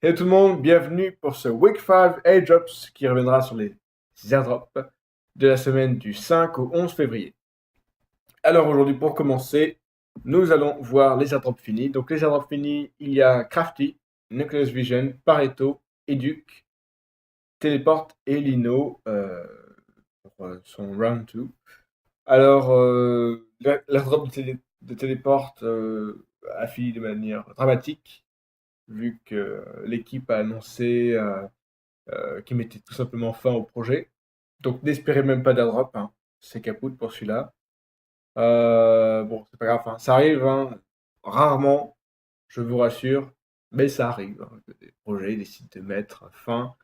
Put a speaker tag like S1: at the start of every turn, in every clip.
S1: Hello tout le monde, bienvenue pour ce Week 5 Airdrops qui reviendra sur les airdrops de la semaine du 5 au 11 février. Alors aujourd'hui pour commencer, nous allons voir les airdrops finis. Donc les airdrops finis, il y a Crafty, Nucleus Vision, Pareto, Educ, Teleport et Lino pour son round 2. Alors l'airdrop de Teleport a fini de manière dramatique vu que l'équipe a annoncé qui mettait tout simplement fin au projet. Donc n'espérez même pas d'airdrop, hein. C'est caput pour celui-là. Bon, c'est pas grave, hein. Ça arrive, hein. Rarement, je vous rassure, mais ça arrive, hein, que des projets décident de mettre fin.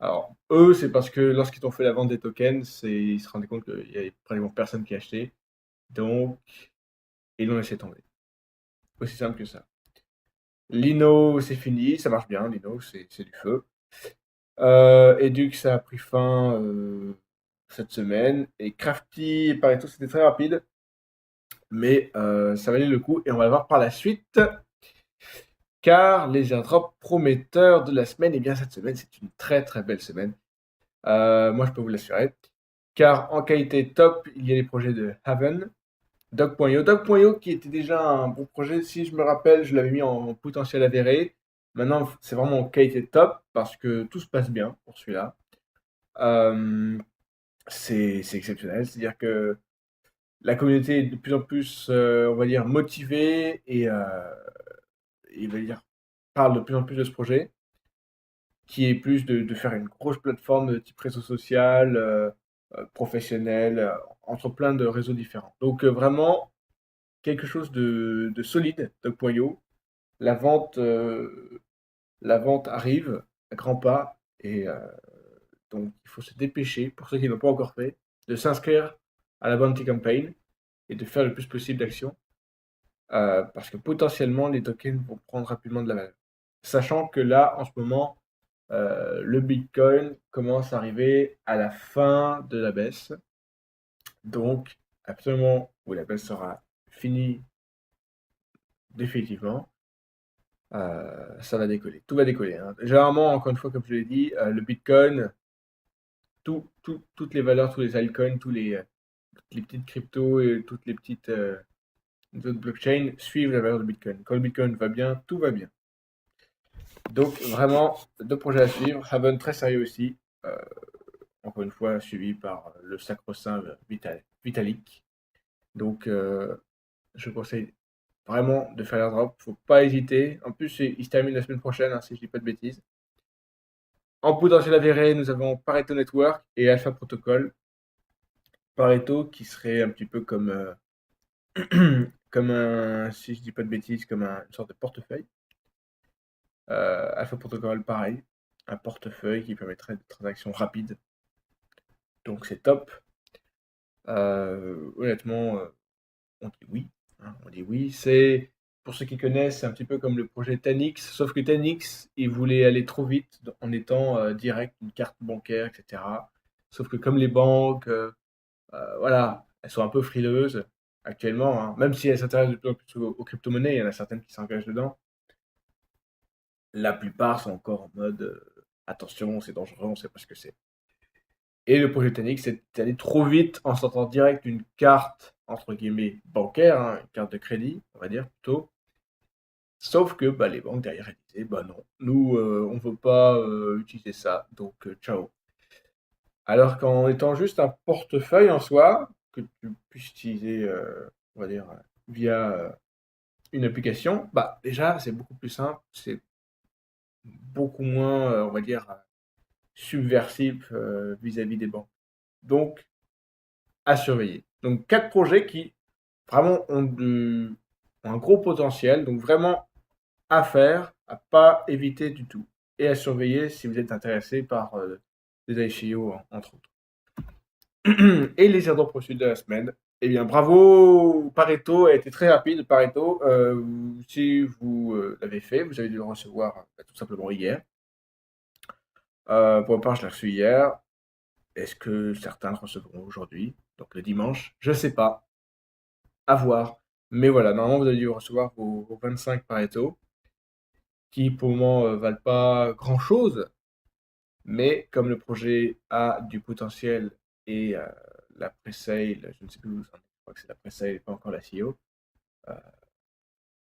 S1: Alors, eux, c'est parce que lorsqu'ils ont fait la vente des tokens, ils se rendaient compte qu'il y avait pratiquement personne qui achetait. Donc, ils l'ont laissé tomber. Aussi simple que ça. Lino, c'est fini, ça marche bien. Lino, c'est du feu. Edux, ça a pris fin cette semaine. Et Crafty et Pareto, c'était très rapide. Mais ça valait le coup. Et on va le voir par la suite. Car les airdrops prometteurs de la semaine, et bien cette semaine, c'est une très très belle semaine. Moi, je peux vous l'assurer. Car en qualité top, il y a les projets de Haven, Dog.io. Dog.io qui était déjà un bon projet, si je me rappelle, je l'avais mis en potentiel avéré. Maintenant, c'est vraiment en qualité top parce que tout se passe bien pour celui-là. Euh, c'est exceptionnel. C'est-à-dire que la communauté est de plus en plus, on va dire, motivée et on va dire, parle de plus en plus de ce projet, qui est plus de faire une grosse plateforme de type réseau social, professionnel, entre plein de réseaux différents. Donc vraiment, quelque chose de solide, Dog.io. La vente, la vente arrive à grands pas et donc il faut se dépêcher, pour ceux qui n'ont pas encore fait, de s'inscrire à la Bounty Campaign et de faire le plus possible d'actions, parce que potentiellement les tokens vont prendre rapidement de la valeur. Sachant que là, en ce moment, le Bitcoin commence à arriver à la fin de la baisse. Donc, absolument, où la baisse sera finie définitivement, ça va décoller. Tout va décoller, hein. Généralement, encore une fois, comme je l'ai dit, le Bitcoin, toutes les valeurs, tous les altcoins, toutes les petites cryptos et toutes les petites autres blockchains suivent la valeur de Bitcoin. Quand le Bitcoin va bien, tout va bien. Donc vraiment, deux projets à suivre. Haven très sérieux aussi. Euh, Encore une fois, suivi par le sacro-saint Vitalik. Donc je conseille vraiment de faire l'airdrop. Faut pas hésiter. En plus, il se termine la semaine prochaine, hein, si je dis pas de bêtises. En potentiel avéré, nous avons Pareto Network et Alpha Protocol. Pareto qui serait un petit peu comme, comme un, si je dis pas de bêtises, comme une sorte de portefeuille. Alpha Protocol, pareil, un portefeuille qui permettrait de transactions rapides. Donc c'est top. Honnêtement, on dit oui, hein, on dit oui. C'est, pour ceux qui connaissent, c'est un petit peu comme le projet Tanix, sauf que Tanix, il voulait aller trop vite en étant direct une carte bancaire, etc. Sauf que comme les banques, voilà, elles sont un peu frileuses actuellement, hein, même si elles s'intéressent de plus en plus aux crypto-monnaies, il y en a certaines qui s'engagent dedans. La plupart sont encore en mode attention, c'est dangereux, on ne sait pas ce que c'est. Et le projet Tanix, c'est d'aller trop vite en sortant direct une carte, entre guillemets, bancaire, hein, une carte de crédit, on va dire plutôt. Sauf que bah, les banques derrière elles disaient, bah non, nous, on ne veut pas utiliser ça, donc ciao. Alors qu'en étant juste un portefeuille en soi, que tu puisses utiliser, on va dire, via une application, bah déjà, c'est beaucoup plus simple, c'est beaucoup moins, on va dire, subversif vis-à-vis des banques. Donc, à surveiller. Donc, quatre projets qui vraiment ont un gros potentiel, donc vraiment à faire, à pas éviter du tout, et à surveiller si vous êtes intéressé par des ICO, entre autres. Et les airdrops reçus de la semaine. Eh bien, bravo, Pareto a été très rapide. Pareto, si vous l'avez fait, vous avez dû le recevoir tout simplement hier. Pour ma part, je l'ai reçu hier. Est-ce que certains le recevront aujourd'hui, donc le dimanche? Je ne sais pas, à voir. Mais voilà, normalement, vous avez dû recevoir vos 25 Pareto. qui pour le moment valent pas grand-chose, mais comme le projet a du potentiel et la pre-sale, je ne sais plus où ça en est, je crois que c'est la pre-sale et pas encore la CEO, euh,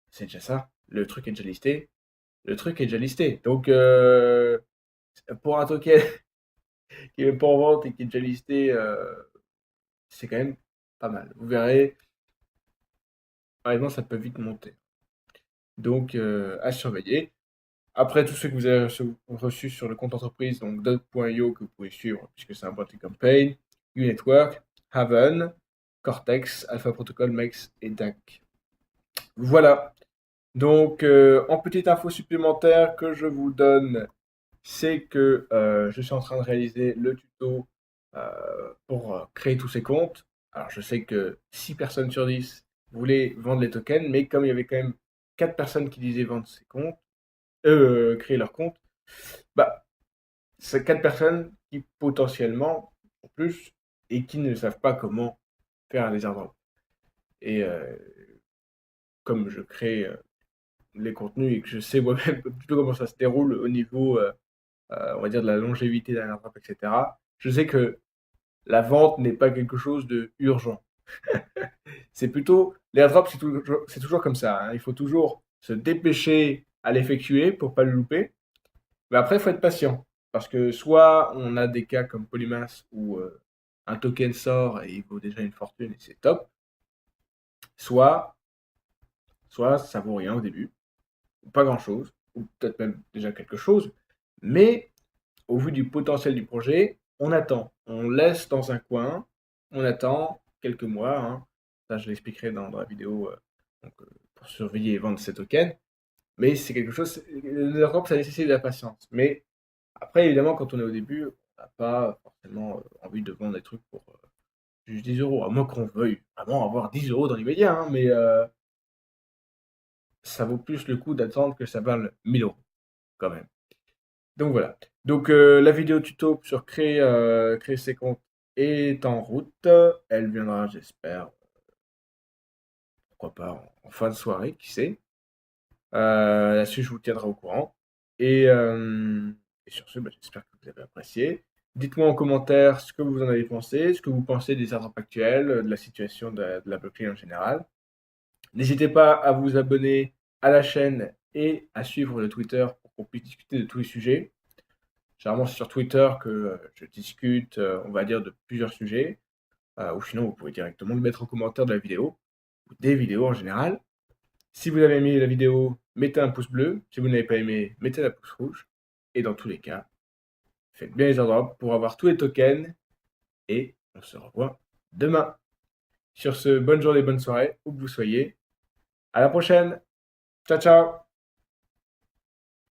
S1: c'est déjà ça. Le truc est déjà listé. Le truc est déjà listé. Donc, pour un token qui est même pas en vente et qui est déjà listé, c'est quand même pas mal. Vous verrez, honnêtement, ça peut vite monter. Donc, à surveiller. Après, tous ceux que vous avez reçus sur le compte entreprise, donc dot.io que vous pouvez suivre, puisque c'est un boîtier campaign, Unetwork, Haven, Cortex, Alpha Protocol, Mex et DAC. Voilà. Donc, en petite info supplémentaire que je vous donne, c'est que je suis en train de réaliser le tuto pour créer tous ces comptes. Alors, je sais que 6 personnes sur 10 voulaient vendre les tokens, mais comme il y avait quand même 4 personnes qui disaient vendre ces comptes, créer leur compte, bah, c'est 4 personnes qui potentiellement, en plus, et qui ne savent pas comment faire les airdrops. Et comme je crée les contenus et que je sais moi-même plutôt comment ça se déroule au niveau, on va dire, de la longévité d'un airdrop, etc., je sais que la vente n'est pas quelque chose de urgent. C'est plutôt, l'airdrop, c'est toujours comme ça, hein. Il faut toujours se dépêcher à l'effectuer pour pas le louper. Mais après, il faut être patient. Parce que soit on a des cas comme Polymath où un token sort et il vaut déjà une fortune et c'est top, soit, soit ça vaut rien au début, ou pas grand-chose, ou peut-être même déjà quelque chose, mais au vu du potentiel du projet, on attend. On laisse dans un coin, on attend quelques mois, hein. Ça, je l'expliquerai dans la vidéo donc, pour surveiller et vendre ces tokens. Mais c'est quelque chose, l'Europe, ça nécessite de la patience. Mais après, évidemment, quand on est au début, on n'a pas forcément envie de vendre des trucs pour juste 10 euros. À moins qu'on veuille vraiment avoir 10 euros dans l'immédiat, hein, mais ça vaut plus le coup d'attendre que ça vaille 1000 euros, quand même. Donc voilà. Donc la vidéo tuto sur créer ses comptes est en route. Elle viendra, j'espère, pourquoi pas en fin de soirée, qui sait. Là-dessus, je vous tiendrai au courant. Et, euh, et sur ce, bah, j'espère que vous avez apprécié. Dites-moi en commentaire ce que vous en avez pensé, ce que vous pensez des airdrops actuels, de la situation de la blockchain en général. N'hésitez pas à vous abonner à la chaîne et à suivre le Twitter pour qu'on puisse discuter de tous les sujets. Généralement, c'est sur Twitter que je discute, on va dire, de plusieurs sujets. Ou sinon, vous pouvez directement le mettre en commentaire de la vidéo, ou des vidéos en général. Si vous avez aimé la vidéo, mettez un pouce bleu. Si vous n'avez pas aimé, mettez la pouce rouge. Et dans tous les cas, faites bien les airdrops pour avoir tous les tokens. Et on se revoit demain. Sur ce, bonne journée, bonne soirée, où que vous soyez. À la prochaine. Ciao, ciao.